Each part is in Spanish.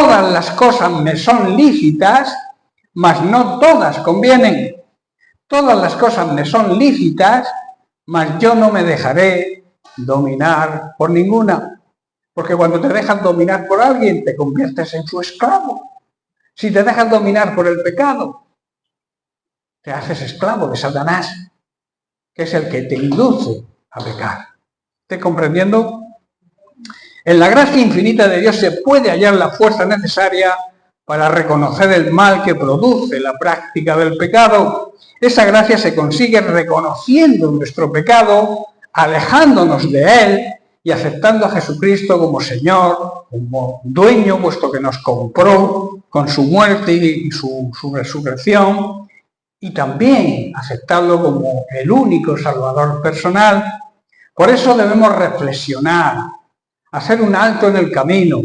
todas las cosas me son lícitas, mas no todas convienen. Todas las cosas me son lícitas, mas yo no me dejaré dominar por ninguna. Porque cuando te dejas dominar por alguien, te conviertes en su esclavo. Si te dejas dominar por el pecado, te haces esclavo de Satanás, que es el que te induce a pecar. ¿Estás comprendiendo? En la gracia infinita de Dios se puede hallar la fuerza necesaria para reconocer el mal que produce la práctica del pecado. Esa gracia se consigue reconociendo nuestro pecado, alejándonos de él y aceptando a Jesucristo como Señor, como dueño, puesto que nos compró con su muerte y su resurrección, y también aceptarlo como el único Salvador personal. Por eso debemos reflexionar, hacer un alto en el camino,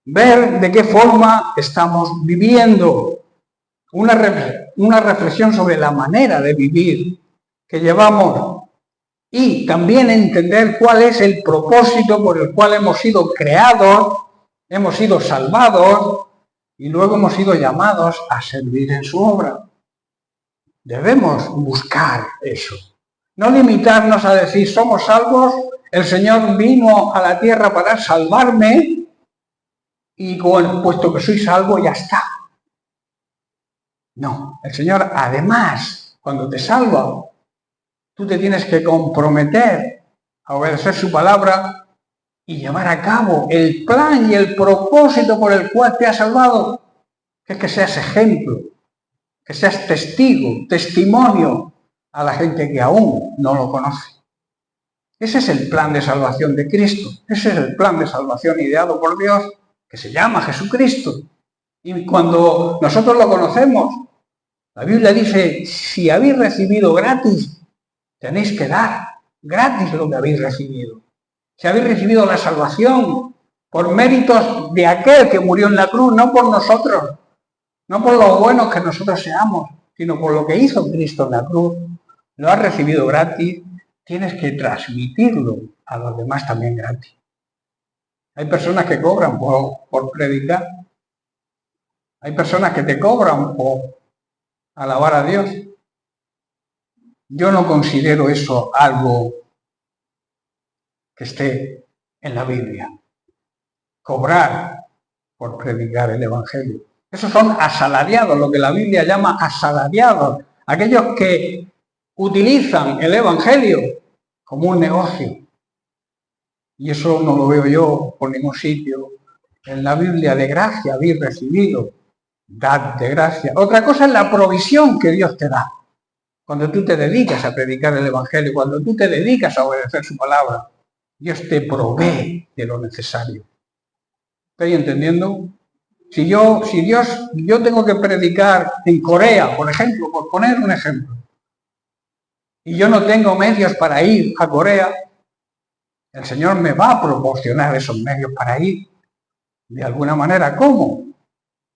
ver de qué forma estamos viviendo, una reflexión sobre la manera de vivir que llevamos y también entender cuál es el propósito por el cual hemos sido creados, hemos sido salvados y luego hemos sido llamados a servir en su obra. Debemos buscar eso. No limitarnos a decir, somos salvos, el Señor vino a la tierra para salvarme y puesto que soy salvo ya está. No, el Señor además, cuando te salva, tú te tienes que comprometer a obedecer su palabra y llevar a cabo el plan y el propósito por el cual te ha salvado, que es que seas ejemplo, que seas testigo, testimonio a la gente que aún no lo conoce. Ese es el plan de salvación de Cristo, ese es el plan de salvación ideado por Dios, que se llama Jesucristo. Y cuando nosotros lo conocemos, la Biblia dice, si habéis recibido gratis, tenéis que dar gratis lo que habéis recibido. Si habéis recibido la salvación por méritos de aquel que murió en la cruz, no por nosotros, no por lo buenos que nosotros seamos, sino por lo que hizo Cristo en la cruz, lo has recibido gratis, tienes que transmitirlo a los demás también gratis. Hay personas que cobran por predicar, hay personas que te cobran por alabar a Dios. Yo no considero eso algo que esté en la Biblia. Cobrar por predicar el Evangelio. Esos son asalariados, lo que la Biblia llama asalariados. Aquellos que utilizan el Evangelio como un negocio. Y eso no lo veo yo por ningún sitio. En la Biblia de gracia habéis recibido, dad de gracia. Otra cosa es la provisión que Dios te da. Cuando tú te dedicas a predicar el Evangelio, cuando tú te dedicas a obedecer su palabra, Dios te provee de lo necesario. ¿Estáis entendiendo? Si yo tengo que predicar en Corea, por ejemplo, por poner un ejemplo, y yo no tengo medios para ir a Corea, el Señor me va a proporcionar esos medios para ir. De alguna manera, ¿cómo?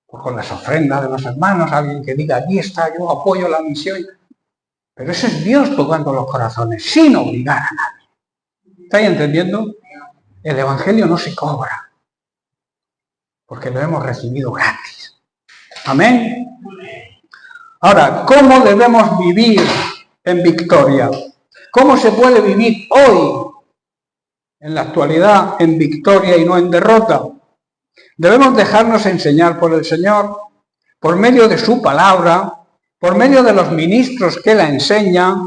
Pues con las ofrendas de los hermanos, alguien que diga, aquí está, yo apoyo la misión. Pero ese es Dios tocando los corazones, sin obligar a nadie. ¿Estáis entendiendo? El Evangelio no se cobra, porque lo hemos recibido gratis. Amén. Ahora, ¿cómo debemos vivir en victoria? ¿Cómo se puede vivir hoy, en la actualidad, en victoria y no en derrota? Debemos dejarnos enseñar por el Señor, por medio de su palabra, por medio de los ministros que la enseñan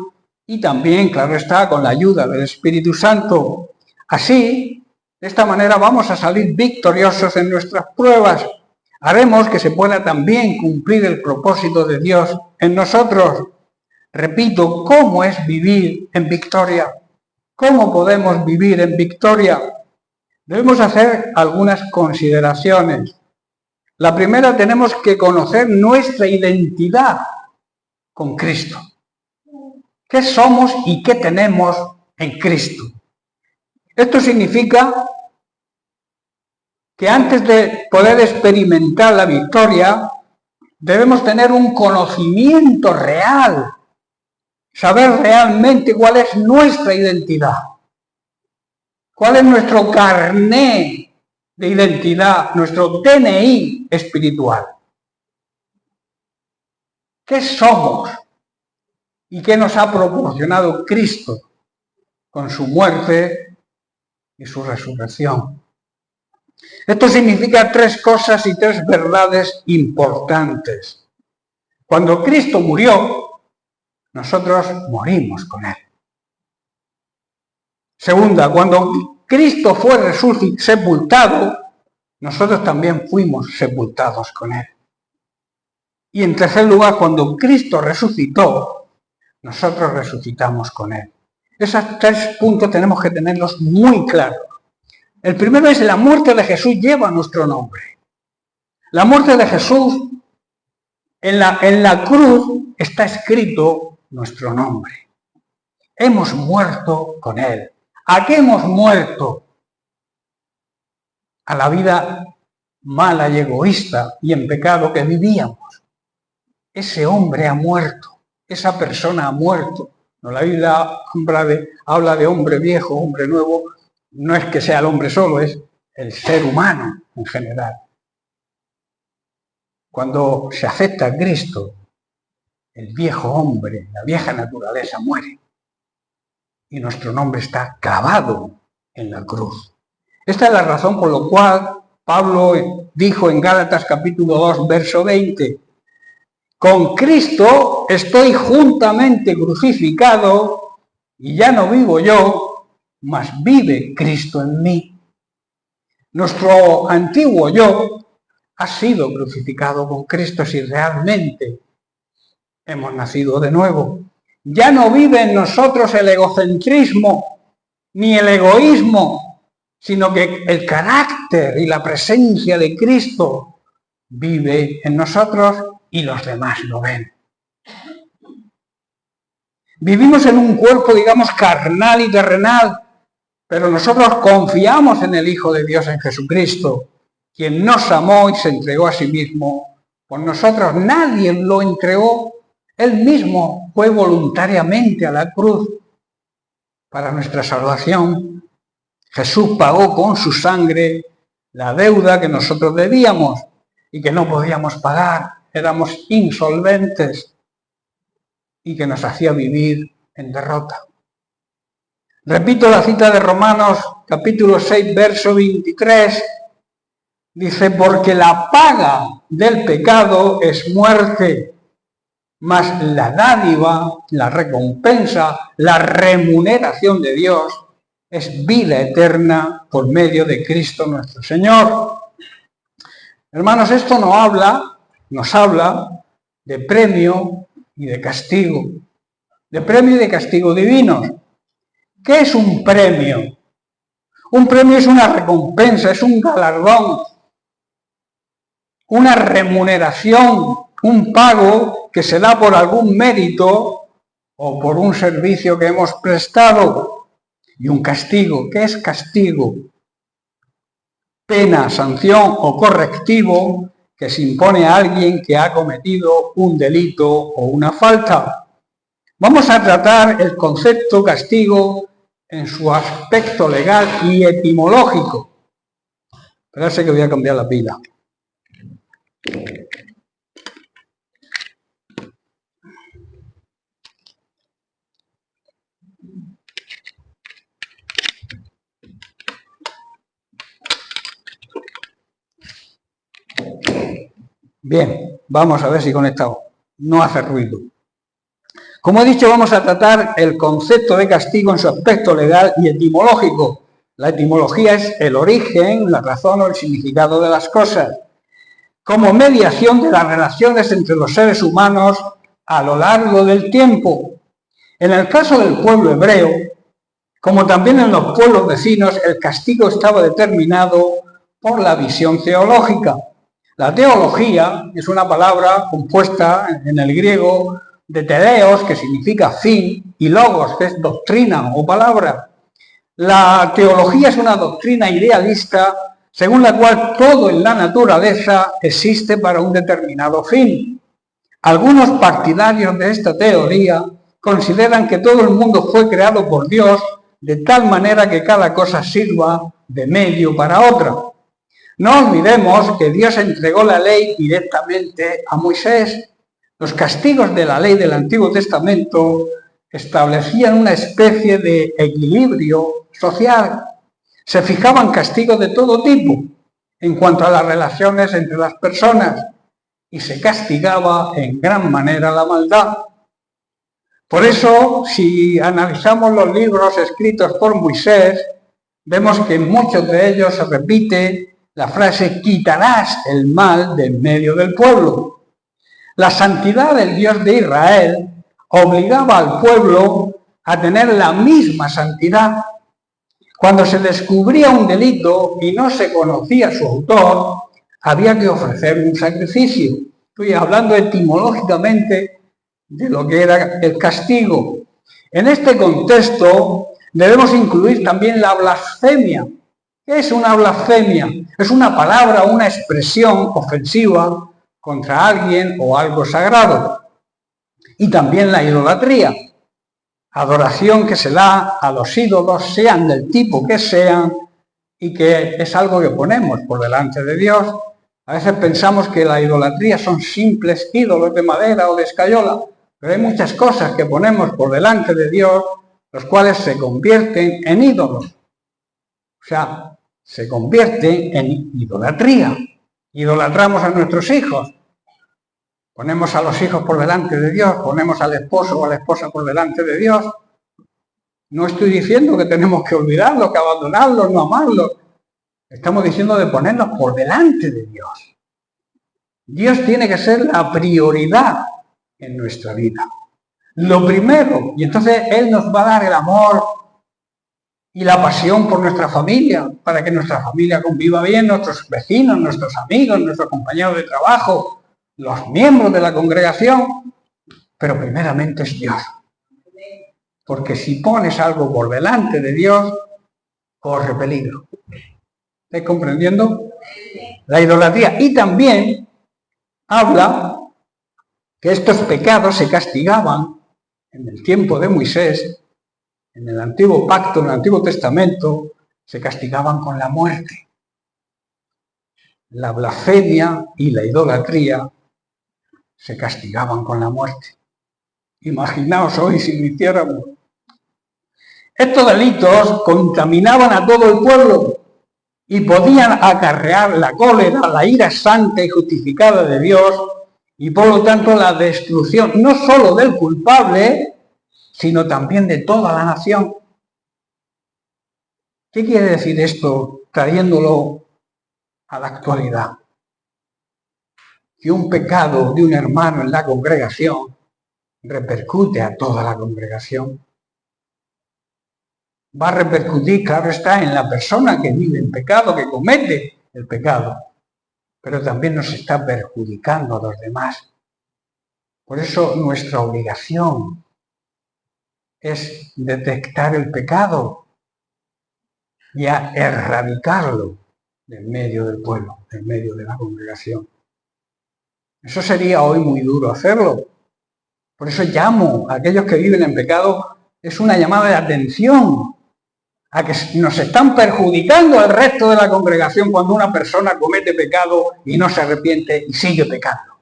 y también, claro está, con la ayuda del Espíritu Santo. Así, de esta manera vamos a salir victoriosos en nuestras pruebas. Haremos que se pueda también cumplir el propósito de Dios en nosotros. Repito, ¿cómo es vivir en victoria? ¿Cómo podemos vivir en victoria? Debemos hacer algunas consideraciones. La primera, tenemos que conocer nuestra identidad con Cristo. ¿Qué somos y qué tenemos en Cristo? Esto significa que antes de poder experimentar la victoria, debemos tener un conocimiento real, saber realmente cuál es nuestra identidad, cuál es nuestro carné de identidad, nuestro DNI espiritual. ¿Qué somos? ¿Y qué nos ha proporcionado Cristo con su muerte y su resurrección? Esto significa tres cosas y tres verdades importantes. Cuando Cristo murió, nosotros morimos con Él. Segunda, cuando Cristo fue sepultado, nosotros también fuimos sepultados con Él. Y en tercer lugar, cuando Cristo resucitó, nosotros resucitamos con Él. Esos tres puntos tenemos que tenerlos muy claros. El primero es: la muerte de Jesús lleva nuestro nombre. La muerte de Jesús, en la cruz está escrito nuestro nombre. Hemos muerto con Él. ¿A qué hemos muerto? A la vida mala y egoísta y en pecado que vivíamos. Ese hombre ha muerto, esa persona ha muerto. No, la Biblia habla de hombre viejo, hombre nuevo. No es que sea el hombre solo, es el ser humano en general. Cuando se acepta a Cristo, el viejo hombre, la vieja naturaleza muere. Y nuestro nombre está clavado en la cruz. Esta es la razón por la cual Pablo dijo en Gálatas capítulo 2, verso 20: con Cristo estoy juntamente crucificado, y ya no vivo yo, mas vive Cristo en mí. Nuestro antiguo yo ha sido crucificado con Cristo si realmente hemos nacido de nuevo. Ya no vive en nosotros el egocentrismo ni el egoísmo, sino que el carácter y la presencia de Cristo vive en nosotros y los demás lo ven. Vivimos en un cuerpo, digamos, carnal y terrenal, pero nosotros confiamos en el Hijo de Dios, en Jesucristo, quien nos amó y se entregó a sí mismo por nosotros. Nadie lo entregó, Él mismo fue voluntariamente a la cruz para nuestra salvación. Jesús pagó con su sangre la deuda que nosotros debíamos y que no podíamos pagar. Éramos insolventes y que nos hacía vivir en derrota. Repito la cita de Romanos capítulo 6, verso 23. Dice: porque la paga del pecado es muerte, mas la dádiva, la recompensa, la remuneración de Dios es vida eterna por medio de Cristo nuestro Señor. Hermanos, esto nos habla de premio y de castigo. De premio y de castigo divinos. ¿Qué es un premio? Un premio es una recompensa, es un galardón, una remuneración, un pago que se da por algún mérito o por un servicio que hemos prestado. Y un castigo. ¿Qué es castigo? Pena, sanción o correctivo que se impone a alguien que ha cometido un delito o una falta. Vamos a tratar el concepto castigo en su aspecto legal y etimológico. Espérate que voy a cambiar la pila. Bien, vamos a ver si conectamos. No hace ruido. Como he dicho, vamos a tratar el concepto de castigo en su aspecto legal y etimológico. La etimología es el origen, la razón o el significado de las cosas, como mediación de las relaciones entre los seres humanos a lo largo del tiempo. En el caso del pueblo hebreo, como también en los pueblos vecinos, el castigo estaba determinado por la visión teológica. La teología es una palabra compuesta en el griego de teleos, que significa fin, y logos, que es doctrina o palabra. La teología es una doctrina idealista según la cual todo en la naturaleza existe para un determinado fin. Algunos partidarios de esta teoría consideran que todo el mundo fue creado por Dios de tal manera que cada cosa sirva de medio para otra. No olvidemos que Dios entregó la ley directamente a Moisés. Los castigos de la ley del Antiguo Testamento establecían una especie de equilibrio social. Se fijaban castigos de todo tipo en cuanto a las relaciones entre las personas y se castigaba en gran manera la maldad. Por eso, si analizamos los libros escritos por Moisés, vemos que en muchos de ellos se repite la frase «quitarás el mal de en medio del pueblo». La santidad del Dios de Israel obligaba al pueblo a tener la misma santidad. Cuando se descubría un delito y no se conocía su autor, había que ofrecer un sacrificio. Estoy hablando etimológicamente de lo que era el castigo. En este contexto debemos incluir también la blasfemia. ¿Qué es una blasfemia? Es una palabra, una expresión ofensiva contra alguien o algo sagrado. Y también la idolatría, adoración que se da a los ídolos, sean del tipo que sean, y que es algo que ponemos por delante de Dios. A veces pensamos que la idolatría son simples ídolos de madera o de escayola, pero hay muchas cosas que ponemos por delante de Dios, los cuales se convierten en ídolos. O sea, se convierten en idolatría. Idolatramos a nuestros hijos. Ponemos a los hijos por delante de Dios, ponemos al esposo o a la esposa por delante de Dios. No estoy diciendo que tenemos que olvidarlos, que abandonarlos, no amarlos. Estamos diciendo de ponerlos por delante de Dios. Dios tiene que ser la prioridad en nuestra vida. Lo primero. Y entonces Él nos va a dar el amor y la pasión por nuestra familia, para que nuestra familia conviva bien, nuestros vecinos, nuestros amigos, nuestros compañeros de trabajo, los miembros de la congregación, pero primeramente es Dios. Porque si pones algo por delante de Dios, corre peligro. ¿Estáis comprendiendo? La idolatría. Y también habla que estos pecados se castigaban en el tiempo de Moisés, en el Antiguo Pacto, en el Antiguo Testamento, se castigaban con la muerte. La blasfemia y la idolatría se castigaban con la muerte. Imaginaos hoy si lo hiciéramos. Estos delitos contaminaban a todo el pueblo y podían acarrear la cólera, la ira santa y justificada de Dios y por lo tanto la destrucción no solo del culpable, sino también de toda la nación. ¿Qué quiere decir esto trayéndolo a la actualidad? Que un pecado de un hermano en la congregación repercute a toda la congregación. Va a repercutir, claro está, en la persona que vive en pecado, que comete el pecado, pero también nos está perjudicando a los demás. Por eso nuestra obligación es detectar el pecado y a erradicarlo del medio del pueblo, del medio de la congregación. Eso sería hoy muy duro hacerlo. Por eso llamo a aquellos que viven en pecado, es una llamada de atención a que nos están perjudicando al resto de la congregación cuando una persona comete pecado y no se arrepiente y sigue pecando.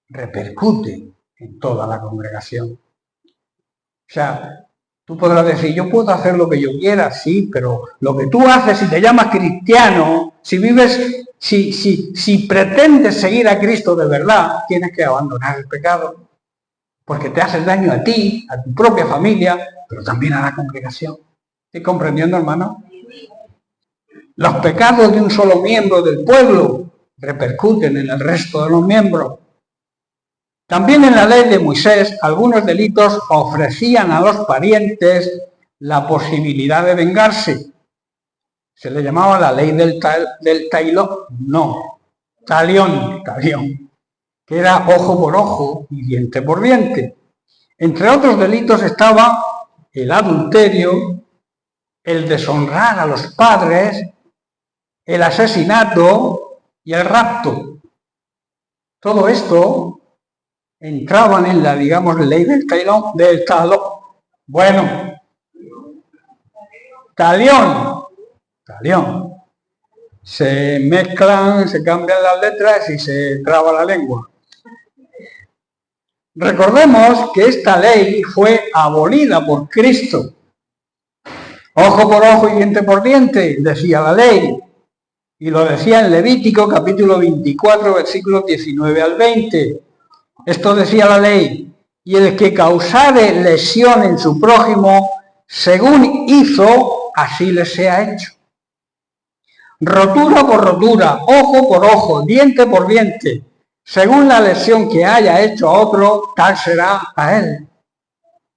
Repercute en toda la congregación. O sea, tú podrás decir, yo puedo hacer lo que yo quiera, sí, pero lo que tú haces, si te llamas cristiano, si vives, si pretendes seguir a Cristo de verdad, tienes que abandonar el pecado, porque te haces daño a ti, a tu propia familia, pero también a la congregación. ¿Estás comprendiendo, hermano? Los pecados de un solo miembro del pueblo repercuten en el resto de los miembros. También en la ley de Moisés, algunos delitos ofrecían a los parientes la posibilidad de vengarse. Se le llamaba la ley del talión, que era ojo por ojo y diente por diente. Entre otros delitos estaba el adulterio, el deshonrar a los padres, el asesinato y el rapto. Todo esto entraban en la, digamos, ley del talión. Bueno, talión. se mezclan, se cambian las letras y se traba la lengua. Recordemos que esta ley fue abolida por Cristo. Ojo por ojo y diente por diente, decía la ley. Y lo decía en Levítico capítulo 24, versículos 19 al 20. Esto decía la ley. Y el que causare lesión en su prójimo, según hizo, así le sea hecho. Rotura por rotura, ojo por ojo, diente por diente. Según la lesión que haya hecho a otro, tal será a él.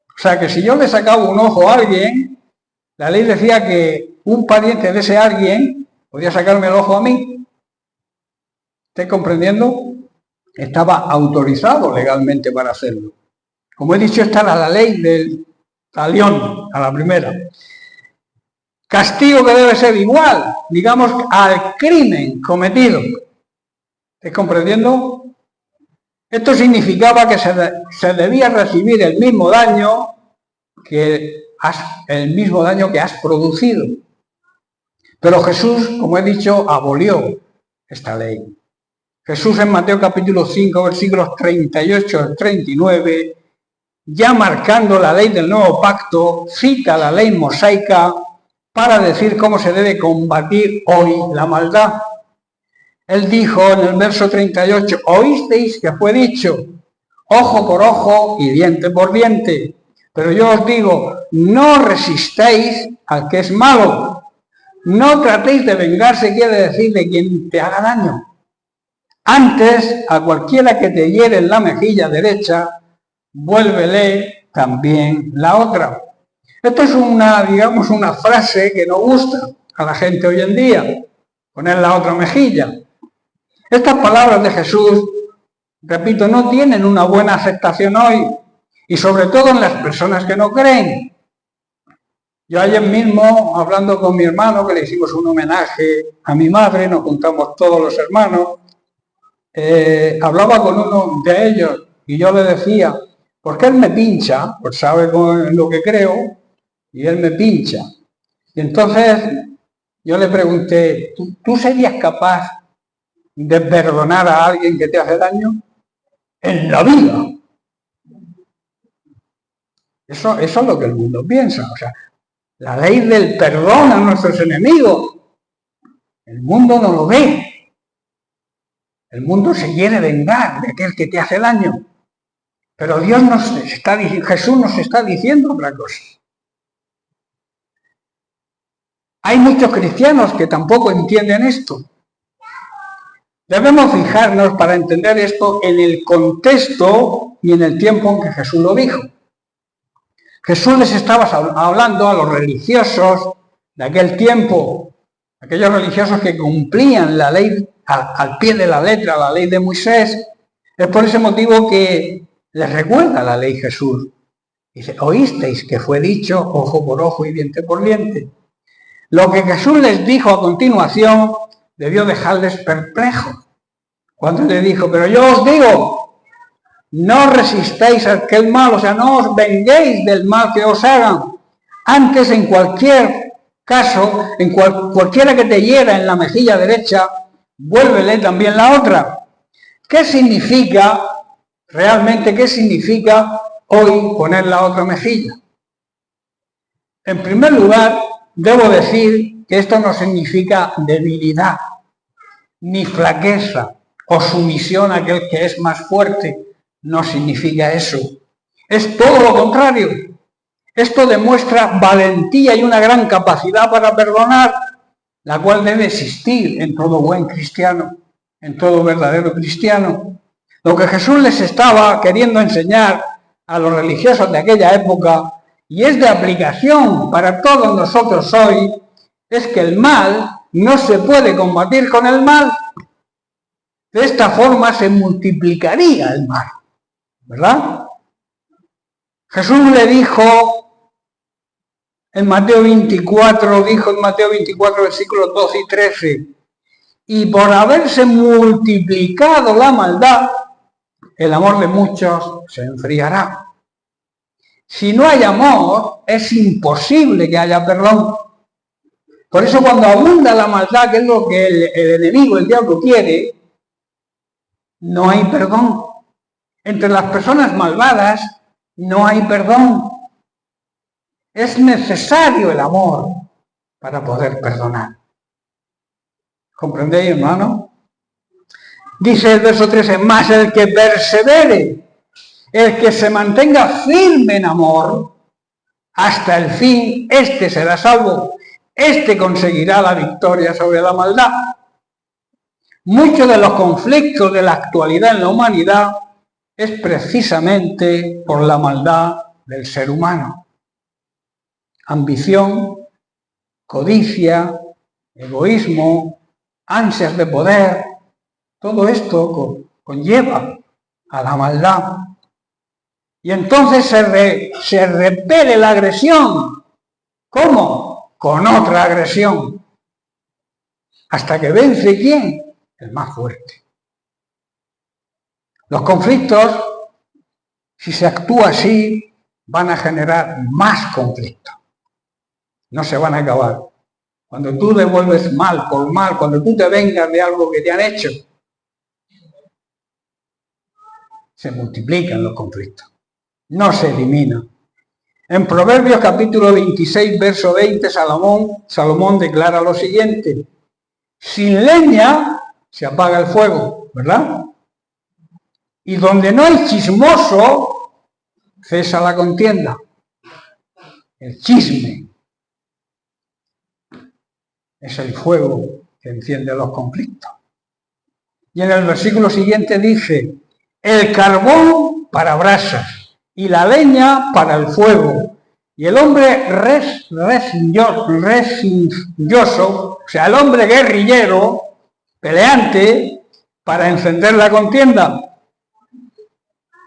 O sea que si yo le sacaba un ojo a alguien, la ley decía que un pariente de ese alguien podía sacarme el ojo a mí. ¿Estáis comprendiendo? Estaba autorizado legalmente para hacerlo. Como he dicho, esta era la ley del talión, a la primera. Castigo que debe ser igual, digamos, al crimen cometido. ¿Estáis comprendiendo? Esto significaba que se debía recibir el mismo daño que has producido. Pero Jesús, como he dicho, abolió esta ley. Jesús en Mateo capítulo 5, versículos 38 al 39, ya marcando la ley del nuevo pacto, cita la ley mosaica para decir cómo se debe combatir hoy la maldad. Él dijo en el verso 38, oísteis que fue dicho, ojo por ojo y diente por diente. Pero yo os digo, no resistáis al que es malo. No tratéis de vengarse, quiere decir, de quien te haga daño. Antes, a cualquiera que te hiere en la mejilla derecha, vuélvele también la otra. Esto es una frase que no gusta a la gente hoy en día, poner la otra mejilla. Estas palabras de Jesús, repito, no tienen una buena aceptación hoy, y sobre todo en las personas que no creen. Yo ayer mismo, hablando con mi hermano, que le hicimos un homenaje a mi madre, nos juntamos todos los hermanos, hablaba con uno de ellos y yo le decía, porque él me pincha, pues sabe lo que creo, y él me pincha. Y entonces yo le pregunté, ¿tú serías capaz de perdonar a alguien que te hace daño? En la vida. Eso es lo que el mundo piensa. O sea, la ley del perdón a nuestros enemigos. El mundo no lo ve. El mundo se quiere vengar de aquel que te hace daño. Pero Jesús nos está diciendo otra cosa. Hay muchos cristianos que tampoco entienden esto. Debemos fijarnos para entender esto en el contexto y en el tiempo en que Jesús lo dijo. Jesús les estaba hablando a los religiosos de aquel tiempo, aquellos religiosos que cumplían la ley al pie de la letra, la ley de Moisés. Es por ese motivo que les recuerda la ley Jesús. Dice, oísteis que fue dicho ojo por ojo y diente por diente. Lo que Jesús les dijo a continuación debió dejarles perplejos. Cuando le dijo, pero yo os digo, no resistáis a aquel mal, o sea, no os venguéis del mal que os hagan. Antes, en cualquier caso, cualquiera que te hiera en la mejilla derecha, vuélvele también la otra. ¿Qué significa, realmente, qué significa hoy poner la otra mejilla? En primer lugar, debo decir que esto no significa debilidad, ni flaqueza o sumisión a aquel que es más fuerte. No significa eso. Es todo lo contrario. Esto demuestra valentía y una gran capacidad para perdonar, la cual debe existir en todo buen cristiano, en todo verdadero cristiano. Lo que Jesús les estaba queriendo enseñar a los religiosos de aquella época, y es de aplicación para todos nosotros hoy, es que el mal no se puede combatir con el mal. De esta forma se multiplicaría el mal, ¿verdad? Jesús le dijo en Mateo 24, versículos 12 y 13, y por haberse multiplicado la maldad, el amor de muchos se enfriará. Si no hay amor, es imposible que haya perdón. Por eso cuando abunda la maldad, que es lo que el enemigo, el diablo quiere, no hay perdón. Entre las personas malvadas no hay perdón. Es necesario el amor para poder perdonar. ¿Comprendéis, hermano? Dice el verso 13, más el que persevere, el que se mantenga firme en amor, hasta el fin, este será salvo, este conseguirá la victoria sobre la maldad. Muchos de los conflictos de la actualidad en la humanidad es precisamente por la maldad del ser humano. Ambición, codicia, egoísmo, ansias de poder, todo esto conlleva a la maldad. Y entonces se repele la agresión. ¿Cómo? Con otra agresión. Hasta que vence ¿quién? El más fuerte. Los conflictos, si se actúa así, van a generar más conflictos. No se van a acabar. Cuando tú devuelves mal por mal, cuando tú te vengas de algo que te han hecho, se multiplican los conflictos. No se eliminan. En Proverbios capítulo 26, verso 20, Salomón declara lo siguiente: sin leña se apaga el fuego, ¿verdad? Y donde no hay chismoso, cesa la contienda. El chisme es el fuego que enciende los conflictos. Y en el versículo siguiente dice: el carbón para brasas y la leña para el fuego. Y el hombre rencilloso, o sea, el hombre guerrillero, peleante, para encender la contienda.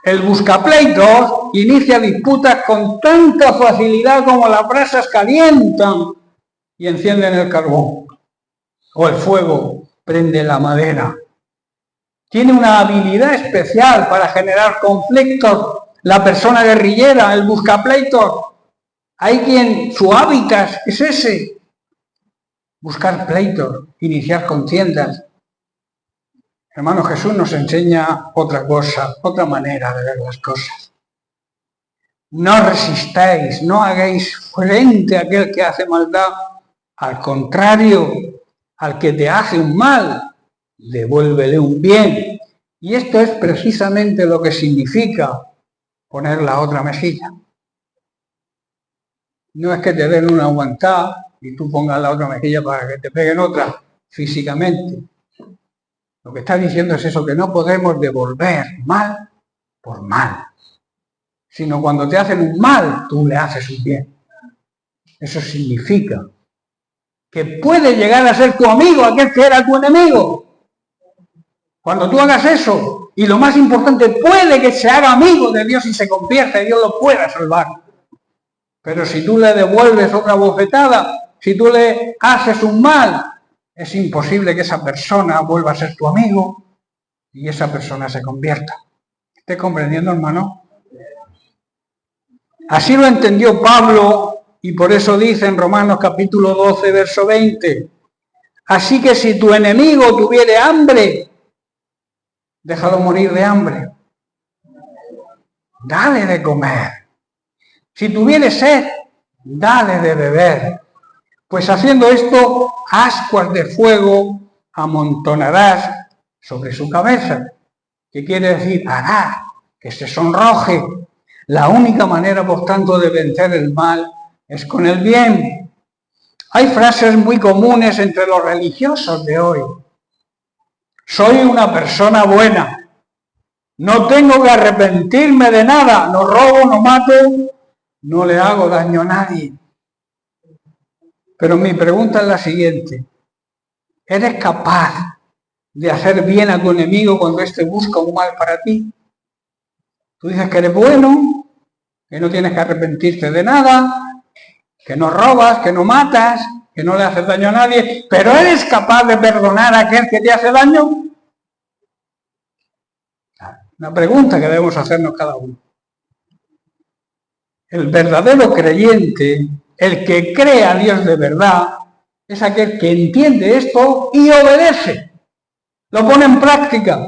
El buscapleitos inicia disputas con tanta facilidad como las brasas calientan y encienden el carbón. O el fuego prende la madera. Tiene una habilidad especial para generar conflictos. La persona guerrillera, el buscapleitos, hay quien su hábitat es ese. Buscar pleitos, iniciar contiendas. Hermano, Jesús nos enseña otra cosa, otra manera de ver las cosas. No resistáis, no hagáis frente a aquel que hace maldad. Al contrario, al que te hace un mal, devuélvele un bien. Y esto es precisamente lo que significa poner la otra mejilla. No es que te den una aguantada y tú pongas la otra mejilla para que te peguen otra físicamente. Lo que está diciendo es eso, que no podemos devolver mal por mal, sino cuando te hacen un mal, tú le haces un bien. Eso significa que puede llegar a ser tu amigo aquel que era tu enemigo. Cuando tú hagas eso, y lo más importante, puede que se haga amigo de Dios y se convierta y Dios lo pueda salvar. Pero si tú le devuelves otra bofetada, si tú le haces un mal, es imposible que esa persona vuelva a ser tu amigo y esa persona se convierta. ¿Estás comprendiendo, hermano? Así lo entendió Pablo y por eso dice en Romanos capítulo 12, verso 20: así que si tu enemigo tuviere hambre, déjalo morir de hambre. Dale de comer. Si tuviere sed, dale de beber. Pues haciendo esto, ascuas de fuego amontonarás sobre su cabeza. ¿Qué quiere decir? Hará que se sonroje. La única manera, por tanto, de vencer el mal es con el bien. Hay frases muy comunes entre los religiosos de hoy. Soy una persona buena. No tengo que arrepentirme de nada. No robo, no mato, no le hago daño a nadie. Pero mi pregunta es la siguiente: ¿eres capaz de hacer bien a tu enemigo cuando éste busca un mal para ti? Tú dices que eres bueno, que no tienes que arrepentirte de nada, que no robas, que no matas, que no le haces daño a nadie, pero ¿eres capaz de perdonar a aquel que te hace daño? Una pregunta que debemos hacernos cada uno. El verdadero creyente, el que cree a Dios de verdad, es aquel que entiende esto y obedece. Lo pone en práctica.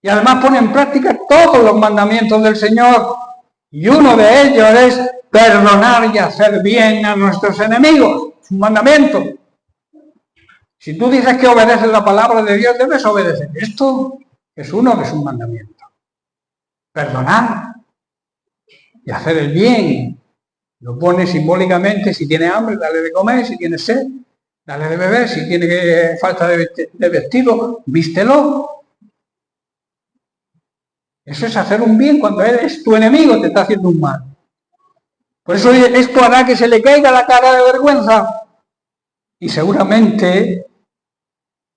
Y además pone en práctica todos los mandamientos del Señor. Y uno de ellos es perdonar y hacer bien a nuestros enemigos. Es un mandamiento. Si tú dices que obedeces la palabra de Dios, debes obedecer. Esto es uno de sus mandamientos. Perdonar y hacer el bien. Lo pone simbólicamente: si tiene hambre, dale de comer; si tiene sed, dale de beber; si tiene falta de vestido, vístelo. Eso es hacer un bien cuando él es tu enemigo, te está haciendo un mal. Por eso esto hará que se le caiga la cara de vergüenza. Y seguramente,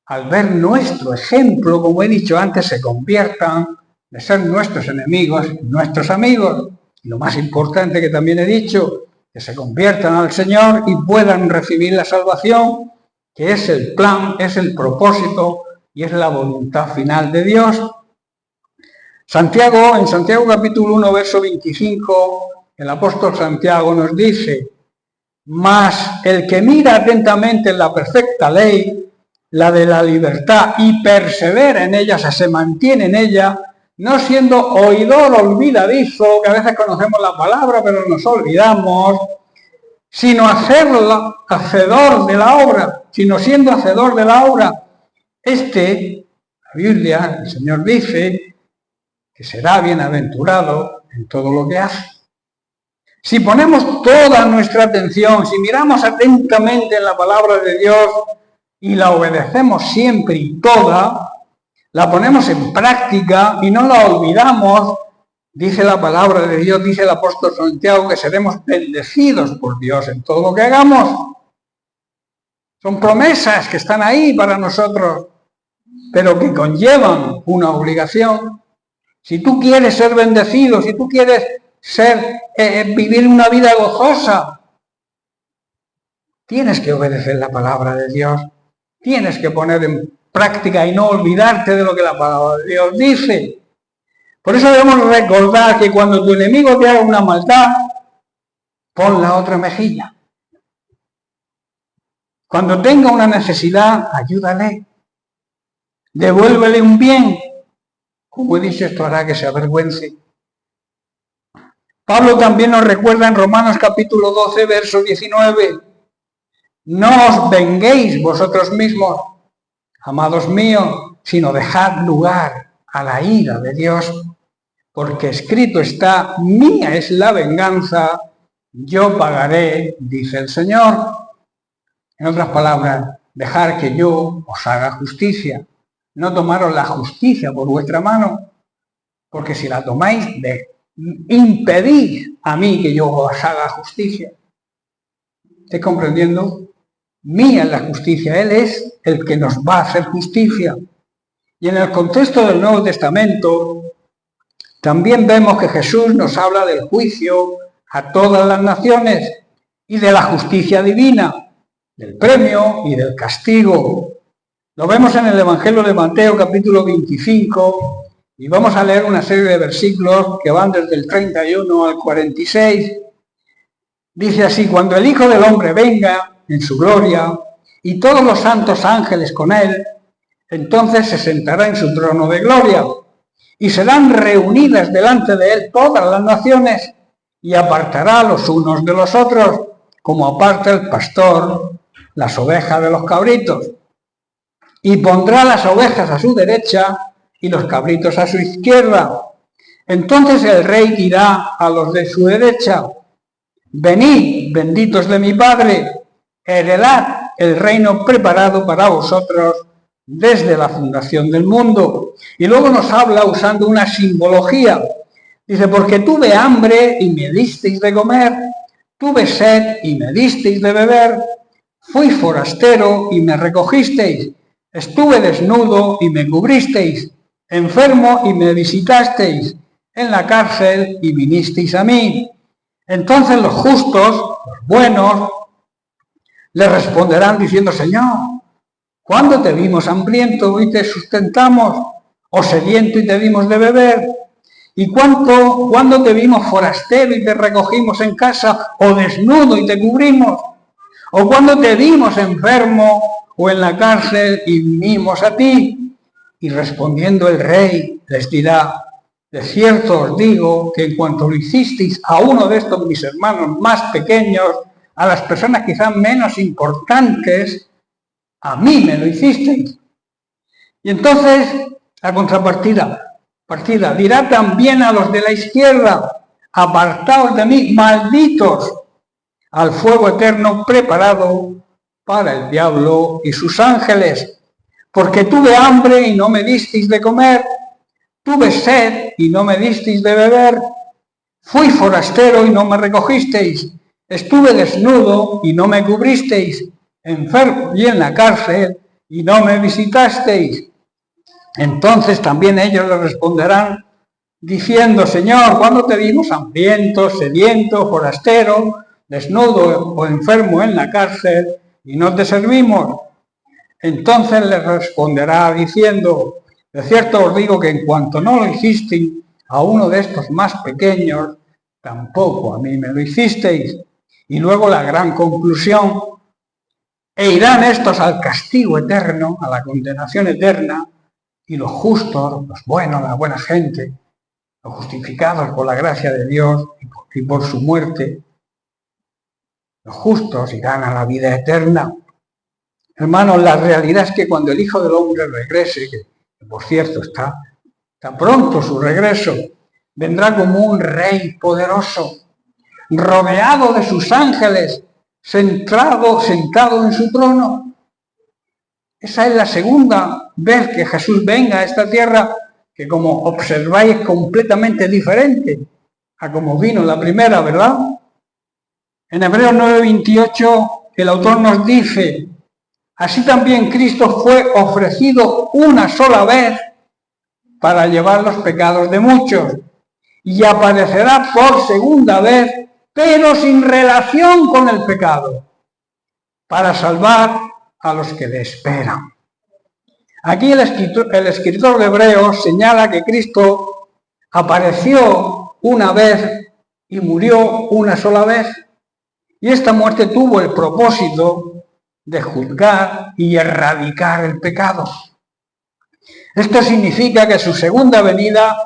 al ver nuestro ejemplo, como he dicho antes, se conviertan de ser nuestros enemigos, nuestros amigos. Y lo más importante, que también he dicho, que se conviertan al Señor y puedan recibir la salvación, que es el plan, es el propósito y es la voluntad final de Dios. En Santiago capítulo 1, verso 25, el apóstol Santiago nos dice: mas el que mira atentamente en la perfecta ley, la de la libertad, y persevera en ella, o sea, se mantiene en ella, no siendo oidor olvidadizo, que a veces conocemos la palabra pero nos olvidamos, sino hacedor de la obra, sino siendo hacedor de la obra. La Biblia, el Señor dice que será bienaventurado en todo lo que hace. Si ponemos toda nuestra atención, si miramos atentamente en la palabra de Dios y la obedecemos siempre y toda, la ponemos en práctica y no la olvidamos, dice la palabra de Dios, dice el apóstol Santiago, que seremos bendecidos por Dios en todo lo que hagamos. Son promesas que están ahí para nosotros, pero que conllevan una obligación. Si tú quieres ser bendecido, si tú quieres vivir una vida gozosa, tienes que obedecer la palabra de Dios, tienes que poner en práctica y no olvidarte de lo que la palabra de Dios dice. Por eso debemos recordar que cuando tu enemigo te haga una maldad, pon la otra mejilla. Cuando tenga una necesidad, ayúdale, devuélvele un bien. Como he dicho, esto hará que se avergüence. Pablo también nos recuerda en Romanos capítulo 12, verso 19: no os venguéis vosotros mismos, amados míos, sino dejad lugar a la ira de Dios, porque escrito está: mía es la venganza, yo pagaré, dice el Señor. En otras palabras, dejar que yo os haga justicia. No tomaros la justicia por vuestra mano, porque si la tomáis, impedid a mí que yo os haga justicia. ¿Estáis comprendiendo? Mía es la justicia, Él es el que nos va a hacer justicia. Y en el contexto del Nuevo Testamento, también vemos que Jesús nos habla del juicio a todas las naciones y de la justicia divina, del premio y del castigo. Lo vemos en el Evangelio de Mateo, capítulo 25, y vamos a leer una serie de versículos que van desde el 31 al 46. Dice así: cuando el Hijo del Hombre venga en su gloria y todos los santos ángeles con él, entonces se sentará en su trono de gloria y serán reunidas delante de él todas las naciones, y apartará los unos de los otros, como aparta el pastor las ovejas de los cabritos. Y pondrá las ovejas a su derecha y los cabritos a su izquierda. Entonces el rey dirá a los de su derecha: venid, benditos de mi Padre, heredad el reino preparado para vosotros desde la fundación del mundo. Y luego nos habla usando una simbología. Dice: porque tuve hambre y me disteis de comer, tuve sed y me disteis de beber, fui forastero y me recogisteis, estuve desnudo y me cubristeis, enfermo y me visitasteis, en la cárcel y vinisteis a mí. Entonces los justos, los buenos, le responderán diciendo: Señor, ¿cuándo te vimos hambriento y te sustentamos, o sediento y te dimos de beber? ¿Y cuándo te vimos forastero y te recogimos en casa, o desnudo y te cubrimos? ¿O cuando te vimos enfermo o en la cárcel y vinimos a ti? Y respondiendo el rey les dirá: de cierto os digo que en cuanto lo hicisteis a uno de estos mis hermanos más pequeños, a las personas quizás menos importantes, a mí me lo hicisteis. Y entonces la contrapartida dirá también a los de la izquierda: apartaos de mí, malditos, al fuego eterno preparado para el diablo y sus ángeles, porque tuve hambre y no me disteis de comer, tuve sed y no me disteis de beber, fui forastero y no me recogisteis, estuve desnudo y no me cubristeis, enfermo y en la cárcel y no me visitasteis. Entonces también ellos le responderán diciendo: Señor, ¿cuándo te vimos hambriento, sediento, forastero, desnudo o enfermo en la cárcel y no te servimos? Entonces les responderá diciendo: de cierto os digo que en cuanto no lo hicisteis a uno de estos más pequeños, tampoco a mí me lo hicisteis. Y luego la gran conclusión: e irán estos al castigo eterno, a la condenación eterna, y los justos, los buenos, la buena gente, los justificados por la gracia de Dios y por su muerte, los justos irán a la vida eterna. Hermanos, la realidad es que cuando el Hijo del Hombre regrese, que por cierto está pronto su regreso, vendrá como un rey poderoso, rodeado de sus ángeles, sentado en su trono. Esa es la segunda vez que Jesús venga a esta tierra, que como observáis es completamente diferente a como vino la primera, ¿verdad? En Hebreos 9:28 el autor nos dice: así también Cristo fue ofrecido una sola vez para llevar los pecados de muchos, y aparecerá por segunda vez, pero sin relación con el pecado, para salvar a los que le esperan. Aquí el escritor de Hebreos señala que Cristo apareció una vez y murió una sola vez, y esta muerte tuvo el propósito de juzgar y erradicar el pecado. Esto significa que su segunda venida,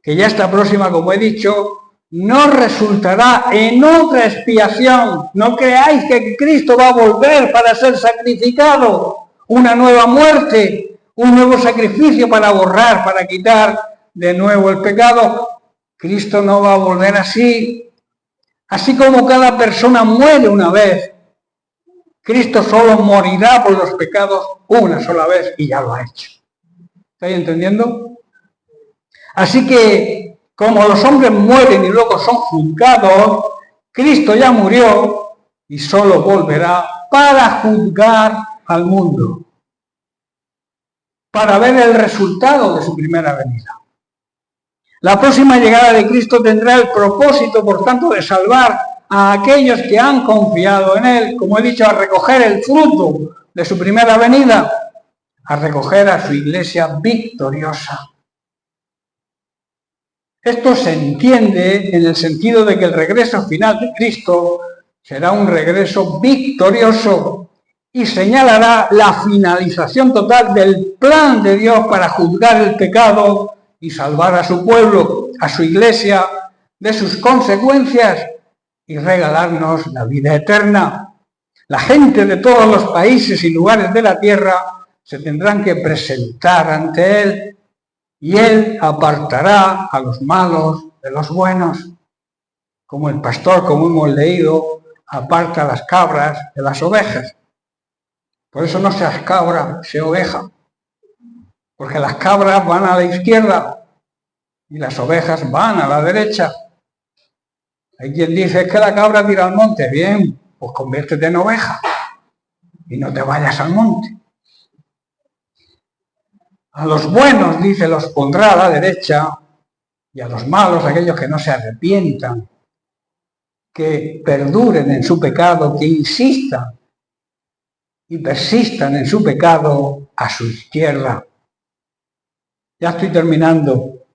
que ya está próxima, como he dicho, no resultará en otra expiación. No creáis que Cristo va a volver para ser sacrificado, una nueva muerte, un nuevo sacrificio para borrar, para quitar de nuevo el pecado. Cristo no va a volver así. Así como cada persona muere una vez, Cristo solo morirá por los pecados una sola vez, y ya lo ha hecho. ¿Estáis entendiendo? Así que, como los hombres mueren y luego son juzgados, Cristo ya murió y solo volverá para juzgar al mundo, para ver el resultado de su primera venida. La próxima llegada de Cristo tendrá el propósito, por tanto, de salvar a aquellos que han confiado en Él, como he dicho, a recoger el fruto de su primera venida, a recoger a su iglesia victoriosa. Esto se entiende en el sentido de que el regreso final de Cristo será un regreso victorioso y señalará la finalización total del plan de Dios para juzgar el pecado y salvar a su pueblo, a su iglesia, de sus consecuencias y regalarnos la vida eterna. La gente de todos los países y lugares de la tierra se tendrán que presentar ante Él, y Él apartará a los malos de los buenos, como el pastor, como hemos leído, aparta a las cabras de las ovejas. Por eso no seas cabra, sé oveja, porque las cabras van a la izquierda y las ovejas van a la derecha. Hay quien dice: es que la cabra tira al monte. Bien, pues conviértete en oveja y no te vayas al monte. A los buenos, dice, los pondrá a la derecha, y a los malos, aquellos que no se arrepientan, que perduren en su pecado, que insistan y persistan en su pecado, a su izquierda. Ya estoy terminando.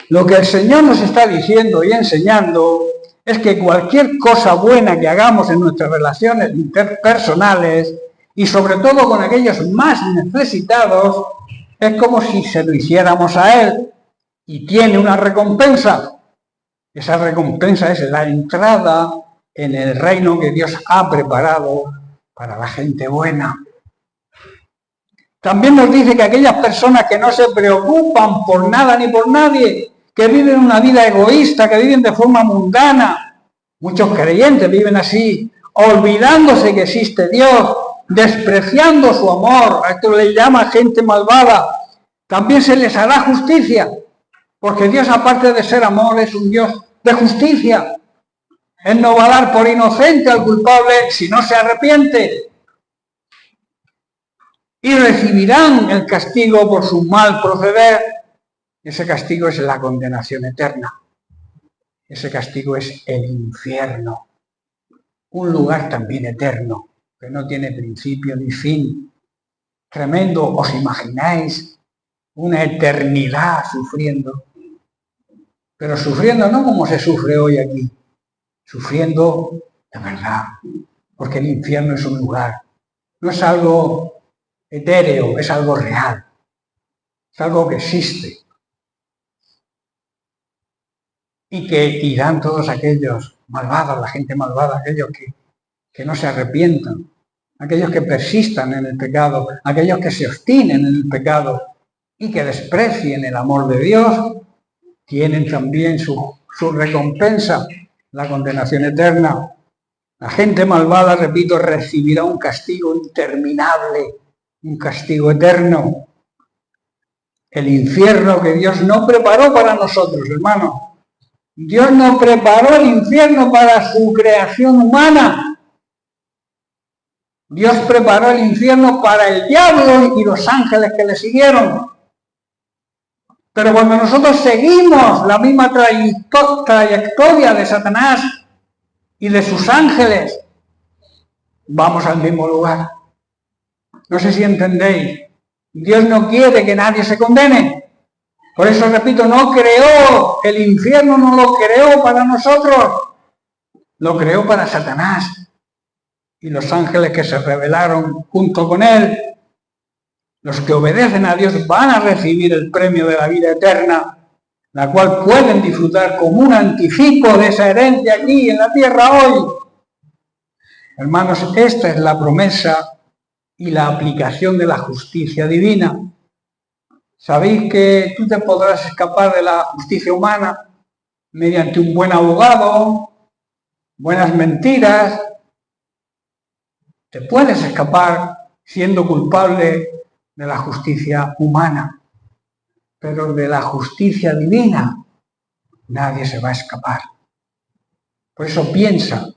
Lo que el Señor nos está diciendo y enseñando es que cualquier cosa buena que hagamos en nuestras relaciones interpersonales y sobre todo con aquellos más necesitados, es como si se lo hiciéramos a Él y tiene una recompensa. Esa recompensa es la entrada en el reino que Dios ha preparado para la gente buena. También nos dice que aquellas personas que no se preocupan por nada ni por nadie, que viven una vida egoísta, que viven de forma mundana, muchos creyentes viven así, olvidándose que existe Dios, despreciando su amor, a esto le llama gente malvada, también se les hará justicia, porque Dios, aparte de ser amor, es un Dios de justicia. Él no va a dar por inocente al culpable si no se arrepiente. Y recibirán el castigo por su mal proceder. Ese castigo es la condenación eterna. Ese castigo es el infierno. Un lugar también eterno, que no tiene principio ni fin. Tremendo, ¿os imagináis una eternidad sufriendo? Pero sufriendo no como se sufre hoy aquí, sufriendo de verdad, porque el infierno es un lugar, no es algo etéreo, es algo real, es algo que existe. Y que irán todos aquellos malvados, la gente malvada, aquellos que no se arrepientan, aquellos que persistan en el pecado, aquellos que se obstinen en el pecado y que desprecien el amor de Dios, tienen también su recompensa, la condenación eterna. La gente malvada, repito, recibirá un castigo interminable, un castigo eterno. El infierno que Dios no preparó para nosotros, hermanos. Dios no preparó el infierno para su creación humana. Dios preparó el infierno para el diablo y los ángeles que le siguieron. Pero cuando nosotros seguimos la misma trayectoria de Satanás y de sus ángeles, vamos al mismo lugar. No sé si entendéis. Dios no quiere que nadie se condene. Por eso, repito, no creó el infierno, no lo creó para nosotros. Lo creó para Satanás y los ángeles que se rebelaron junto con él. Los que obedecen a Dios van a recibir el premio de la vida eterna, la cual pueden disfrutar como un anticipo de esa herencia aquí en la tierra hoy. Hermanos, esta es la promesa y la aplicación de la justicia divina. Sabéis que tú te podrás escapar de la justicia humana mediante un buen abogado, buenas mentiras. Te puedes escapar siendo culpable de la justicia humana, pero de la justicia divina nadie se va a escapar. Por eso piensa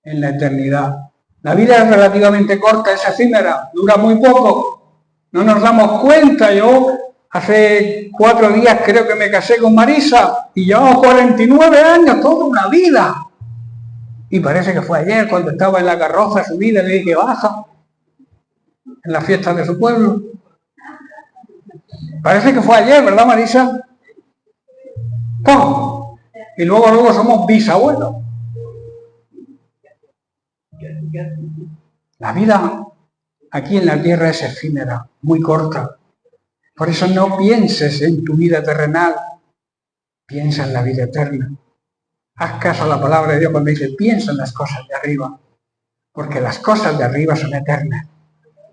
en la eternidad. La vida es relativamente corta, es efímera, dura muy poco. No nos damos cuenta. Yo hace 4 días creo que me casé con Marisa y llevamos 49 años, toda una vida. Y parece que fue ayer cuando estaba en la carroza subida y le dije, baja, en la fiesta de su pueblo. Parece que fue ayer, ¿verdad, Marisa? ¡Pum! Y luego somos bisabuelos. La vida aquí en la tierra es efímera, muy corta. Por eso no pienses en tu vida terrenal, piensa en la vida eterna. Haz caso a la palabra de Dios cuando dice, piensa en las cosas de arriba, porque las cosas de arriba son eternas,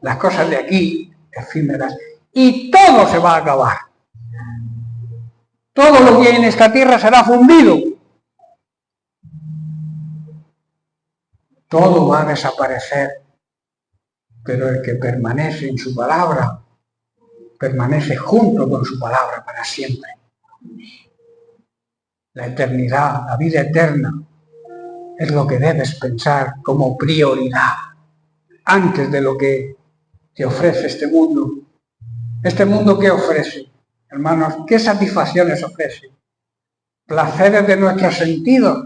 las cosas de aquí, efímeras, y todo se va a acabar. Todo lo que hay en esta tierra será fundido. Todo va a desaparecer, pero el que permanece en su palabra, permanece junto con su palabra para siempre. La eternidad, la vida eterna, es lo que debes pensar como prioridad antes de lo que te ofrece este mundo. ¿Este mundo qué ofrece? Hermanos, ¿qué satisfacciones ofrece? Placeres de nuestros sentidos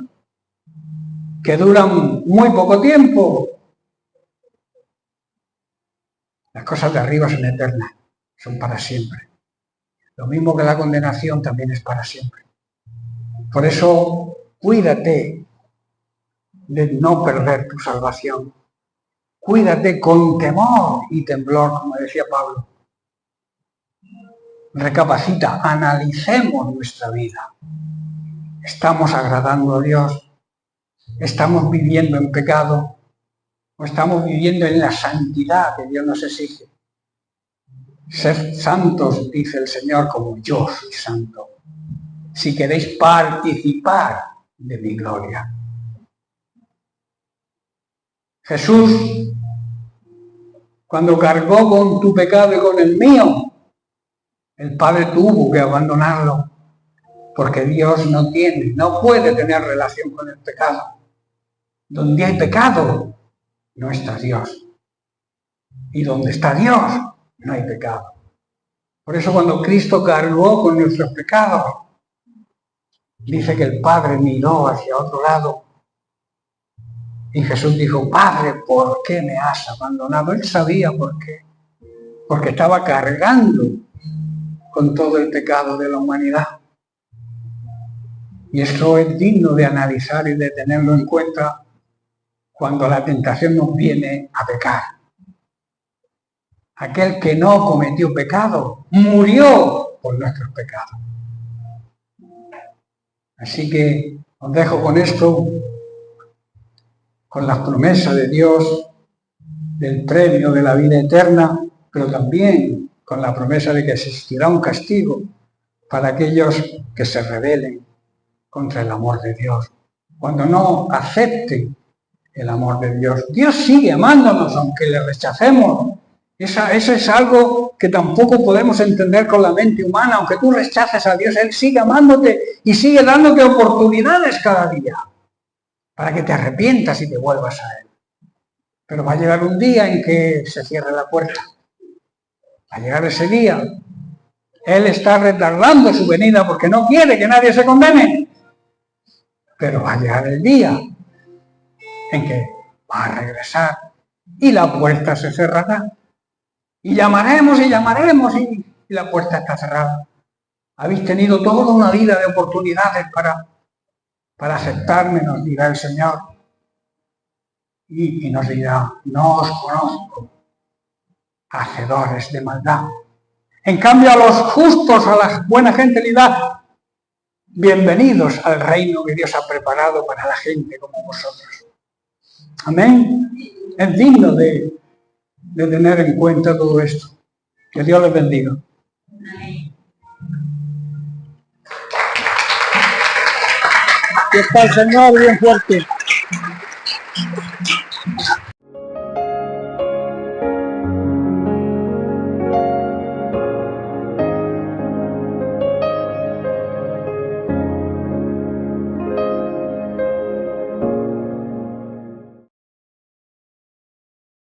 que duran muy poco tiempo. Las cosas de arriba son eternas, son para siempre. Lo mismo que la condenación también es para siempre. Por eso, cuídate de no perder tu salvación. Cuídate con temor y temblor, como decía Pablo. Recapacita, analicemos nuestra vida. ¿Estamos agradando a Dios? ¿Estamos viviendo en pecado? ¿O estamos viviendo en la santidad que Dios nos exige? Sed santos, dice el Señor, como yo soy santo. Si queréis participar de mi gloria. Jesús, cuando cargó con tu pecado y con el mío, el Padre tuvo que abandonarlo, porque Dios no puede tener relación con el pecado. Donde hay pecado, no está Dios. Y donde está Dios, no hay pecado. Por eso cuando Cristo cargó con nuestros pecados, dice que el Padre miró hacia otro lado y Jesús dijo, Padre, ¿por qué me has abandonado? Él sabía por qué. Porque estaba cargando con todo el pecado de la humanidad. Y esto es digno de analizar y de tenerlo en cuenta cuando la tentación nos viene a pecar. Aquel que no cometió pecado murió por nuestros pecados. Así que os dejo con esto, con las promesas de Dios, del premio de la vida eterna, pero también con la promesa de que existirá un castigo para aquellos que se rebelen contra el amor de Dios. Cuando no acepten el amor de Dios. Dios sigue amándonos, aunque le rechacemos. Eso es algo que tampoco podemos entender con la mente humana. Aunque tú rechaces a Dios, Él sigue amándote y sigue dándote oportunidades cada día para que te arrepientas y te vuelvas a Él. Pero va a llegar un día en que se cierre la puerta. Va a llegar ese día. Él está retardando su venida porque no quiere que nadie se condene. Pero va a llegar el día en que va a regresar y la puerta se cerrará. Y llamaremos y llamaremos y la puerta está cerrada. Habéis tenido toda una vida de oportunidades para aceptarme, nos dirá el Señor. Y nos dirá, no os conozco, hacedores de maldad. En cambio, a los justos, a la buena gente le da, bienvenidos al reino que Dios ha preparado para la gente como vosotros. Amén. Es digno de tener en cuenta todo esto. Que Dios les bendiga. Que está el Señor bien fuerte.